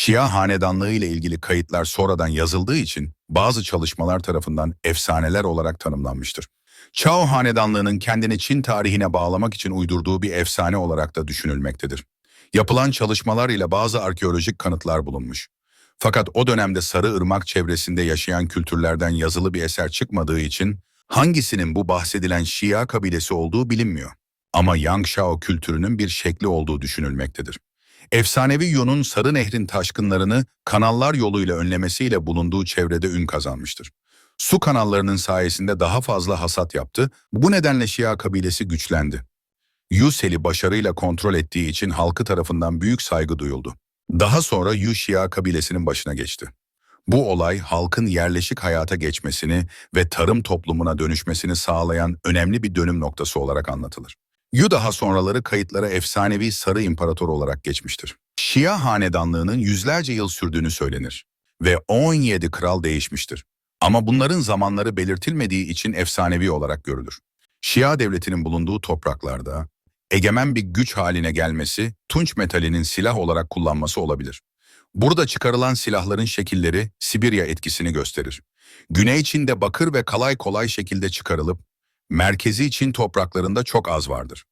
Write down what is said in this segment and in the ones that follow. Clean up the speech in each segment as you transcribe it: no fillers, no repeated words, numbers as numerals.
Şia hanedanlığı ile ilgili kayıtlar sonradan yazıldığı için bazı çalışmalar tarafından efsaneler olarak tanımlanmıştır. Chao hanedanlığının kendini Çin tarihine bağlamak için uydurduğu bir efsane olarak da düşünülmektedir. Yapılan çalışmalar ile bazı arkeolojik kanıtlar bulunmuş. Fakat o dönemde Sarıırmak çevresinde yaşayan kültürlerden yazılı bir eser çıkmadığı için hangisinin bu bahsedilen Şia kabilesi olduğu bilinmiyor. Ama Yangshao kültürünün bir şekli olduğu düşünülmektedir. Efsanevi Yu'nun Sarı Nehrin taşkınlarını kanallar yoluyla önlemesiyle bulunduğu çevrede ün kazanmıştır. Su kanallarının sayesinde daha fazla hasat yaptı, bu nedenle Şia kabilesi güçlendi. Yu Sel'i başarıyla kontrol ettiği için halkı tarafından büyük saygı duyuldu. Daha sonra Yu Şia kabilesinin başına geçti. Bu olay halkın yerleşik hayata geçmesini ve tarım toplumuna dönüşmesini sağlayan önemli bir dönüm noktası olarak anlatılır. Yu daha sonraları kayıtlara efsanevi Sarı İmparator olarak geçmiştir. Şia hanedanlığının yüzlerce yıl sürdüğünü söylenir ve 17 kral değişmiştir. Ama bunların zamanları belirtilmediği için efsanevi olarak görülür. Şia devletinin bulunduğu topraklarda egemen bir güç haline gelmesi, tunç metalinin silah olarak kullanması olabilir. Burada çıkarılan silahların şekilleri Sibirya etkisini gösterir. Güney Çin'de bakır ve kalay kolay şekilde çıkarılıp, Merkezi Çin topraklarında çok az vardır.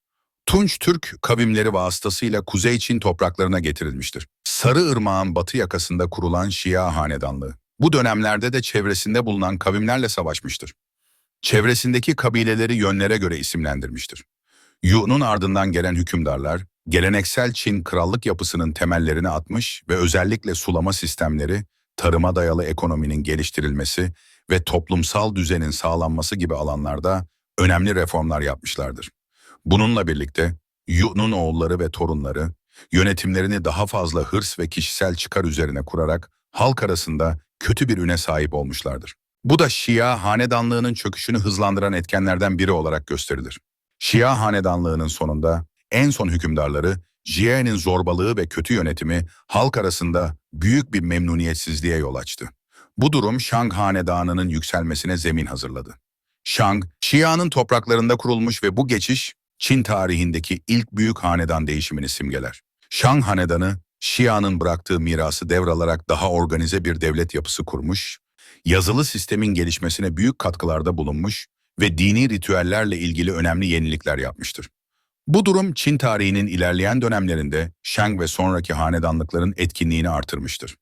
Tunç Türk kavimleri vasıtasıyla Kuzey Çin topraklarına getirilmiştir. Sarıırmak'ın batı yakasında kurulan Şia hanedanlığı, bu dönemlerde de çevresinde bulunan kavimlerle savaşmıştır. Çevresindeki kabileleri yönlere göre isimlendirmiştir. Yu'nun ardından gelen hükümdarlar, geleneksel Çin krallık yapısının temellerini atmış ve özellikle sulama sistemleri, tarıma dayalı ekonominin geliştirilmesi ve toplumsal düzenin sağlanması gibi alanlarda önemli reformlar yapmışlardır. Bununla birlikte Yu'nun oğulları ve torunları, yönetimlerini daha fazla hırs ve kişisel çıkar üzerine kurarak halk arasında kötü bir üne sahip olmuşlardır. Bu da Şia hanedanlığının çöküşünü hızlandıran etkenlerden biri olarak gösterilir. Şia hanedanlığının sonunda en son hükümdarları, Jiye'nin zorbalığı ve kötü yönetimi halk arasında büyük bir memnuniyetsizliğe yol açtı. Bu durum Shang hanedanının yükselmesine zemin hazırladı. Shang, Şia'nın topraklarında kurulmuş ve bu geçiş Çin tarihindeki ilk büyük hanedan değişimini simgeler. Shang hanedanı, Şia'nın bıraktığı mirası devralarak daha organize bir devlet yapısı kurmuş, yazılı sistemin gelişmesine büyük katkılarda bulunmuş ve dini ritüellerle ilgili önemli yenilikler yapmıştır. Bu durum Çin tarihinin ilerleyen dönemlerinde Shang ve sonraki hanedanlıkların etkinliğini artırmıştır.